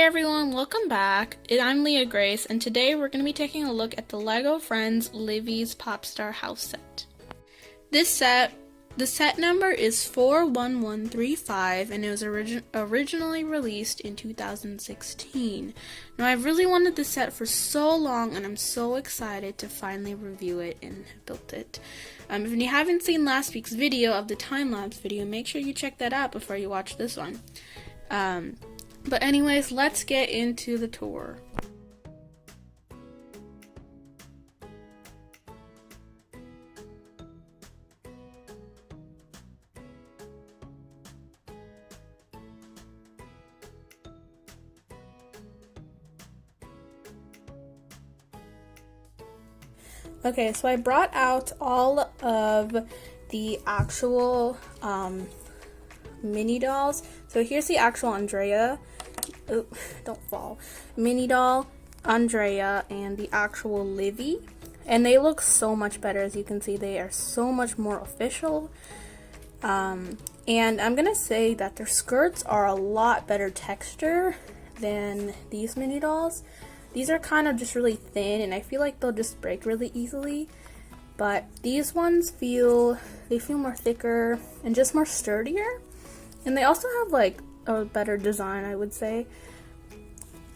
everyone, welcome back. I'm Leah Grace, and today we're going to be taking a look at the LEGO Friends Livi's Popstar house set. The set number is 41135, and it was originally released in 2016. Now, I've really wanted this set for so long, and I'm so excited to finally review it and build it. If you haven't seen last week's video of the time-lapse video, make sure you check that out before you watch this one. But anyways, let's get into the tour. Okay, so I brought out all of the actual mini dolls. So here's the actual Andrea. Oh, don't fall. Mini doll, Andrea, and the actual Livi. And they look so much better. As you can see, they are so much more official. And I'm gonna say that their skirts are a lot better texture than these mini dolls. These are kind of just really thin, and I feel like they'll just break really easily. But these ones feel more thicker and just more sturdier. And they also have like a better design, I would say.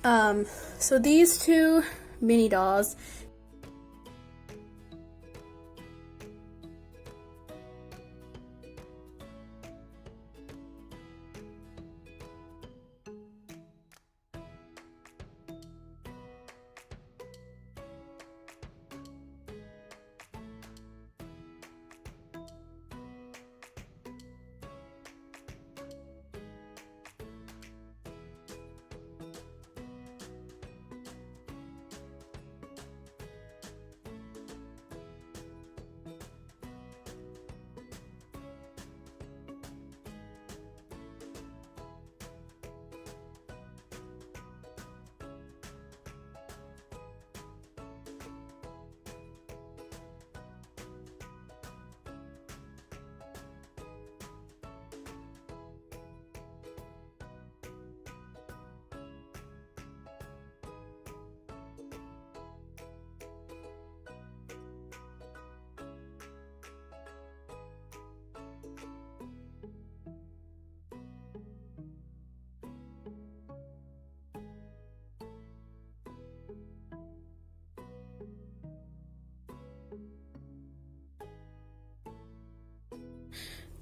So these two mini dolls,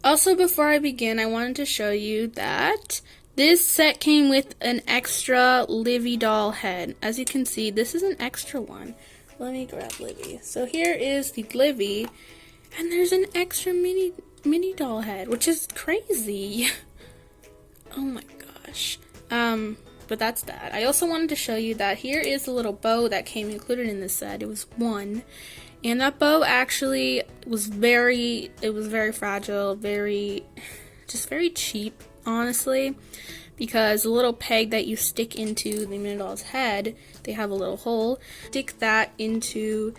also, before I begin, I wanted to show you that this set came with an extra Livi doll head. As you can see, this is an extra one. Let me grab Livi. So here is the Livi, and there's an extra mini doll head, which is crazy. Oh my gosh. But that's that. I also wanted to show you that here is the little bow that came included in this set. It was one. And that bow actually was very fragile, just very cheap, honestly, because the little peg that you stick into the mini doll's head, they have a little hole. Stick that into,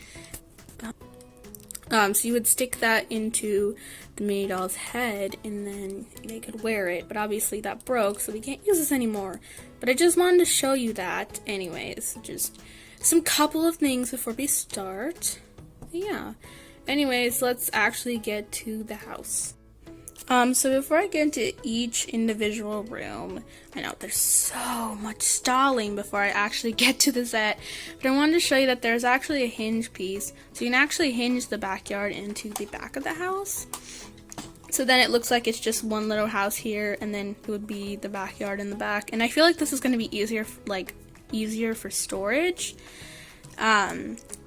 so you would stick that into the mini doll's head, and then they could wear it. But obviously that broke, so we can't use this anymore. But I just wanted to show you that, anyways. Just some couple of things before we start. Yeah. Anyways, let's actually get to the house. So before I get into each individual room, I know there's so much stalling before I actually get to the set, but I wanted to show you that there's actually a hinge piece, so you can actually hinge the backyard into the back of the house. So then it looks like it's just one little house here, and then it would be the backyard in the back. And I feel like this is going to be easier for storage.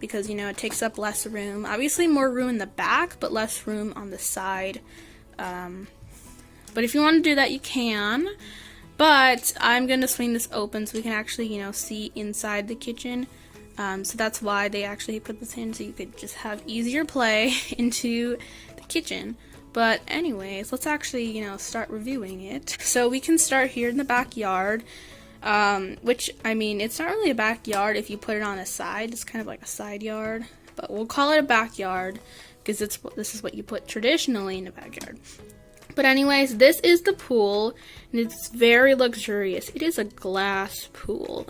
Because, you know, it takes up less room. Obviously more room in the back, but less room on the side. But if you want to do that, you can. But I'm going to swing this open so we can actually, you know, see inside the kitchen. So that's why they actually put this in, so you could just have easier play into the kitchen. But anyways, let's actually, you know, start reviewing it. So we can start here in the backyard. Which, I mean, it's not really a backyard if you put it on a side. It's kind of like a side yard, but we'll call it a backyard because this is what you put traditionally in a backyard. But anyways, this is the pool. and it's very luxurious. It is a glass pool.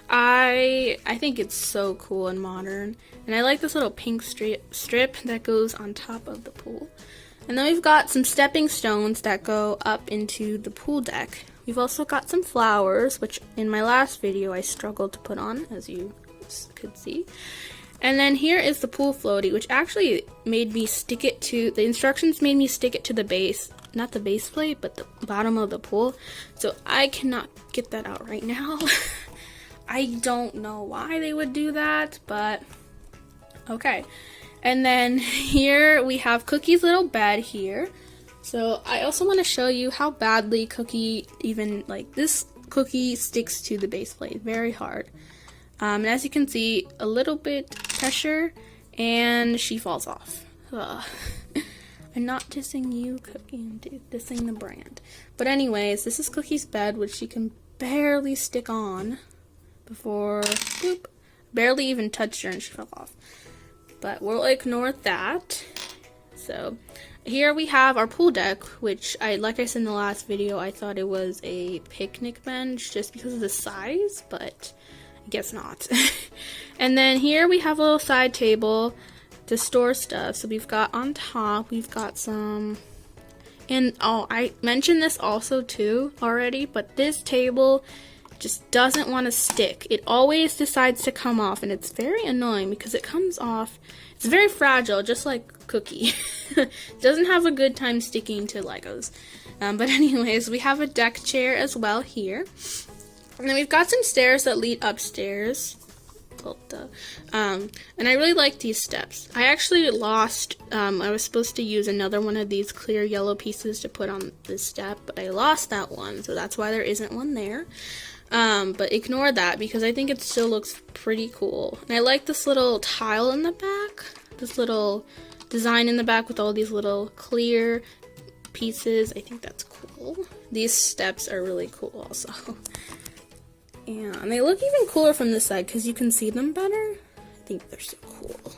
I think it's so cool and modern, and I like this little pink strip that goes on top of the pool. And then we've got some stepping stones that go up into the pool deck. We've also got some flowers, which in my last video I struggled to put on, as you could see. And then here is the pool floaty, which actually made me stick it to, the instructions made me stick it to the base, not the base plate, but the bottom of the pool. So I cannot get that out right now. I don't know why they would do that, but okay. And then here we have Cookie's little bed here. So I also want to show you how badly Cookie, even like this Cookie sticks to the base plate, very hard. And as you can see, a little bit pressure and she falls off. Ugh. I'm not dissing you, Cookie, I'm dissing the brand. But anyways, this is Cookie's bed, which she can barely stick on before, boop, barely even touched her and she fell off. But we'll ignore that. So here we have our pool deck, which like I said in the last video, I thought it was a picnic bench just because of the size, but I guess not. And then here we have a little side table to store stuff. So we've got on top, we've got some, and oh, I mentioned this also too already, but this table just doesn't want to stick. It always decides to come off, and it's very annoying because it comes off. It's very fragile, just like Cookie. Doesn't have a good time sticking to Legos. But anyways, we have a deck chair as well here. And then we've got some stairs that lead upstairs. Well, and I really like these steps. I actually lost, I was supposed to use another one of these clear yellow pieces to put on this step, but I lost that one, so that's why there isn't one there. But ignore that because I think it still looks pretty cool. And I like this little tile in the back, this little design in the back with all these little clear pieces. I think that's cool. These steps are really cool also. Yeah, and they look even cooler from this side because you can see them better. I think they're so cool.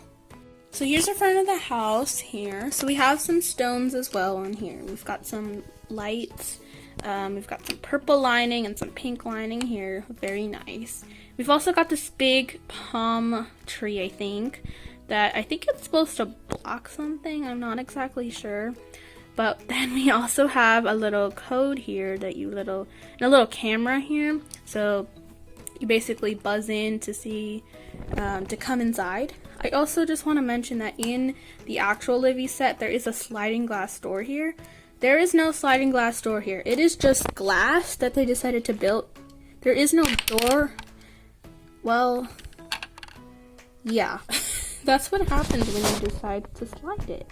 So here's the front of the house here. So we have some stones as well on here. We've got some lights. We've got some purple lining and some pink lining here. Very nice. We've also got this big palm tree, I think it's supposed to block something. I'm not exactly sure. But then we also have a little code here that and a little camera here. So you basically buzz in to see, to come inside. I also just want to mention that in the actual Livi set, there is a sliding glass door here. There is no sliding glass door here. It is just glass that they decided to build. There is no door. Well, yeah. That's what happens when you decide to slide it.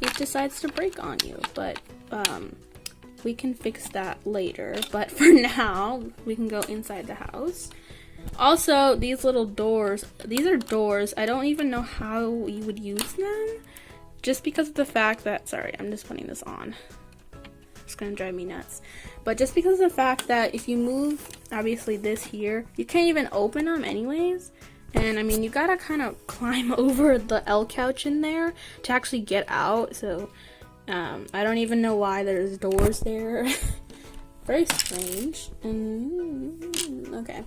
It decides to break on you, but we can fix that later. But for now, we can go inside the house. Also, these little doors, these are doors. I don't even know how you would use them. Just because of the fact that, sorry, I'm just putting this on. It's gonna drive me nuts. But just because of the fact that if you move, obviously this here, you can't even open them anyways. And I mean, you gotta kind of climb over the L couch in there to actually get out. So, I don't even know why there's doors there. Very strange. Okay.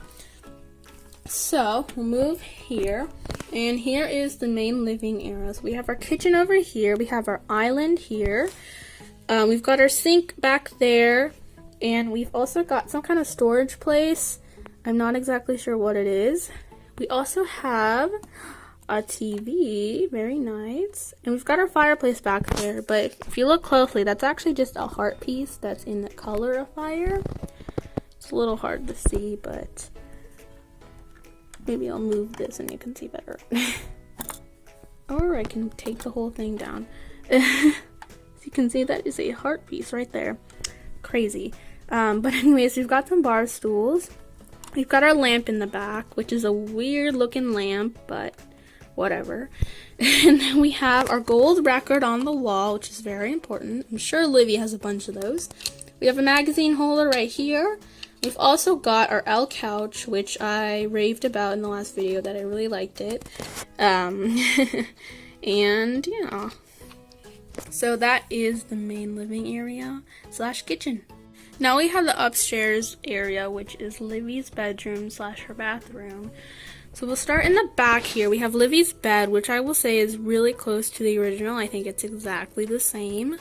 So, we'll move here. And here is the main living area. So we have our kitchen over here. We have our island here. We've got our sink back there. And we've also got some kind of storage place. I'm not exactly sure what it is. We also have a TV. Very nice. And we've got our fireplace back there. But if you look closely, that's actually just a heart piece that's in the color of fire. It's a little hard to see, but maybe I'll move this and you can see better. Or I can take the whole thing down. As you can see, that is a heart piece right there. Crazy. But anyways, we've got some bar stools. We've got our lamp in the back, which is a weird looking lamp, but whatever. And then we have our gold record on the wall, which is very important. I'm sure Livi has a bunch of those. We have a magazine holder right here. We've also got our L couch, which I raved about in the last video that I really liked it. And yeah. So that is the main living area / kitchen. Now we have the upstairs area, which is Livy's bedroom / her bathroom. So we'll start in the back here. We have Livy's bed, which I will say is really close to the original. I think it's exactly the same.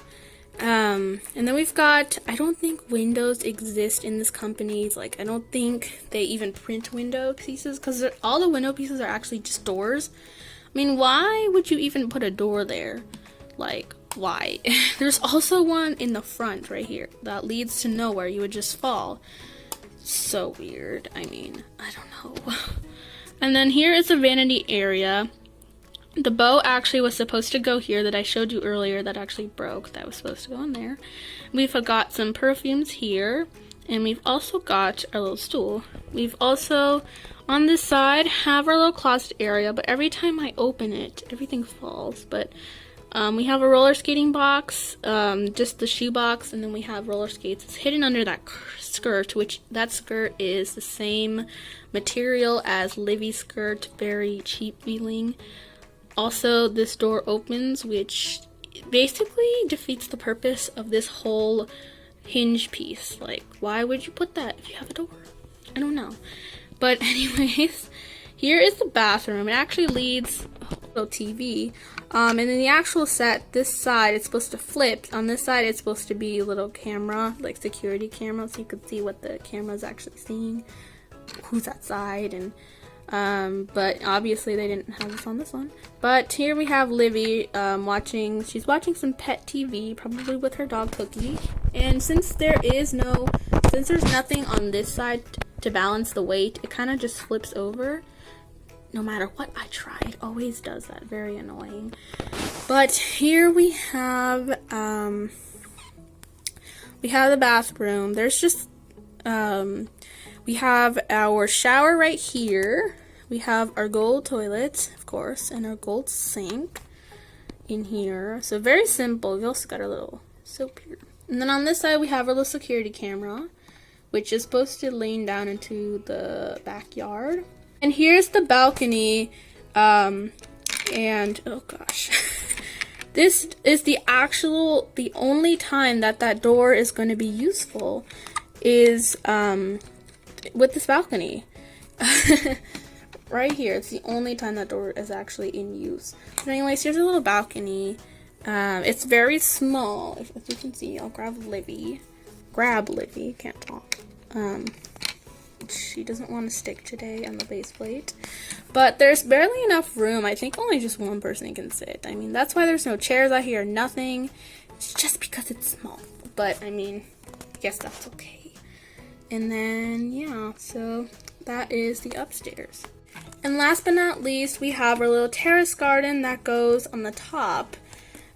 And then we've got, I don't think windows exist in this company. Like, I don't think they even print window pieces, because all the window pieces are actually just doors. I mean, why would you even put a door there? Like, why? There's also one in the front right here that leads to nowhere. You would just fall. So weird. I mean, I don't know. And then here is the vanity area. The bow actually was supposed to go here that I showed you earlier that actually broke. That was supposed to go in there. We've got some perfumes here. And we've also got our little stool. We've also, on this side, have our little closet area. But every time I open it, everything falls. But we have a roller skating box, just the shoe box. And then we have roller skates. It's hidden under that skirt, which that skirt is the same material as Livy's skirt. Very cheap feeling. Also, this door opens, which basically defeats the purpose of this whole hinge piece. Like, why would you put that if you have a door? I don't know. But anyways, here is the bathroom. It actually leads a TV. And then the actual set, this side, it's supposed to flip. On this side, it's supposed to be a little camera, like security camera, so you could see what the camera's actually seeing, who's outside, and but obviously they didn't have this on this one. But here we have Livy she's watching some pet TV, probably with her dog Cookie. And since there's nothing on this side to balance the weight, it kind of just flips over. No matter what I try, it always does that. Very annoying. But here we have the bathroom. There's just we have our shower right here. We have our gold toilet, of course, and our gold sink in here. So very simple. We also got our little soap here. And then on this side, we have our little security camera, which is supposed to lean down into the backyard. And here's the balcony. And, oh gosh. This is the only time that door is going to be useful is, with this balcony. Right here, it's the only time that door is actually in use. But anyways, here's a little balcony. It's very small. If you can see, I'll grab Livy, can't talk. She doesn't want to stick today on the base plate. But there's barely enough room. I think only just one person can sit. I mean, that's why there's no chairs out here, nothing. It's just because it's small. But, I mean, I guess that's okay. And then, yeah, so that is the upstairs. And last but not least, we have our little terrace garden that goes on the top.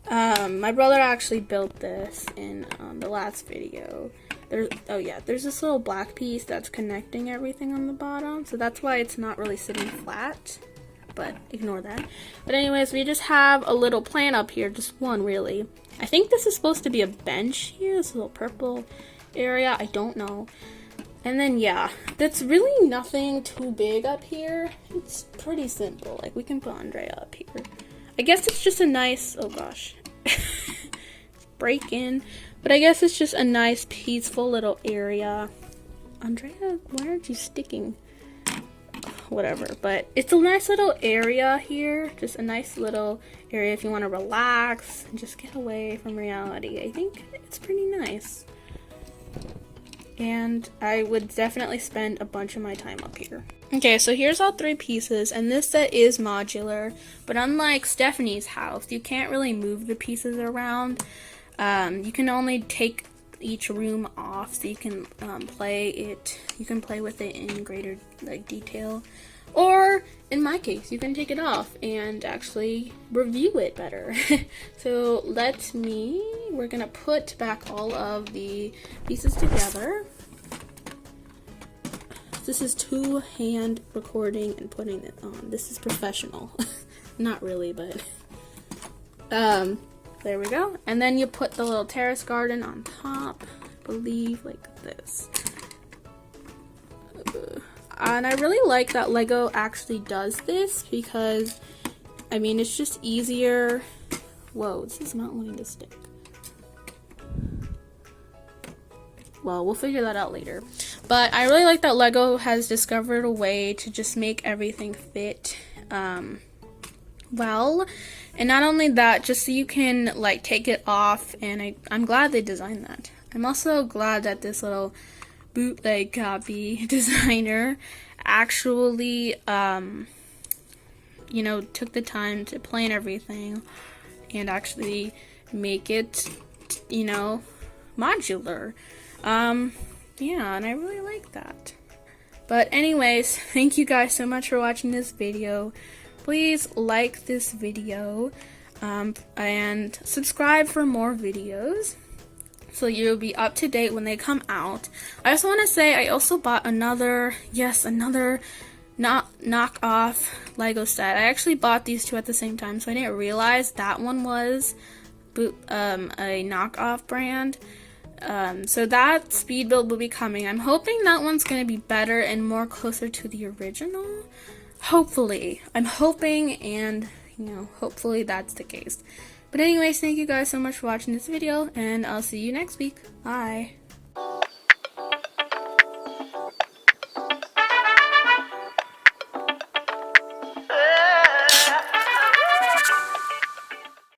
My brother actually built this in the last video. There's this little black piece that's connecting everything on the bottom, so that's why it's not really sitting flat, but ignore that. But anyways, we just have a little plant up here, just one really. I think this is supposed to be a bench here, this little purple area, I don't know. And then yeah, that's really nothing too big up here. It's pretty simple, like we can put Andrea up here. I guess it's just a nice, oh gosh, break in. But I guess it's just a nice, peaceful little area. Andrea, why aren't you sticking? Whatever, but it's a nice little area here. Just a nice little area if you want to relax and just get away from reality. I think it's pretty nice. And I would definitely spend a bunch of my time up here. Okay, so here's all three pieces, and this set is modular. But unlike Stephanie's house, you can't really move the pieces around. You can only take each room off, so you can play with it in greater detail, or in my case you can take it off and actually review it better. So we're gonna put back all of the pieces together. This is two-hand recording and putting it on. This is professional. Not really, but there we go. And then you put the little terrace garden on top, I believe, like this. And I really like that Lego actually does this because, I mean, it's just easier. Whoa, this is not wanting to stick. well, we'll figure that out later. But I really like that Lego has discovered a way to just make everything fit well. And not only that, just so you can like take it off, and I'm glad they designed that. I'm also glad that this little bootleg copy designer actually you know, took the time to plan everything and actually make it, you know, modular. Yeah, and I really like that. But anyways, thank you guys so much for watching this video. Please like this video and subscribe for more videos so you'll be up to date when they come out. I also want to say I also bought another knockoff Lego set. I actually bought these two at the same time, so I didn't realize that one was a knockoff brand. So that speed build will be coming. I'm hoping that one's going to be better and more closer to the original. Hopefully. I'm hoping, and you know, hopefully that's the case. But anyways, thank you guys so much for watching this video, and I'll see you next week. Bye.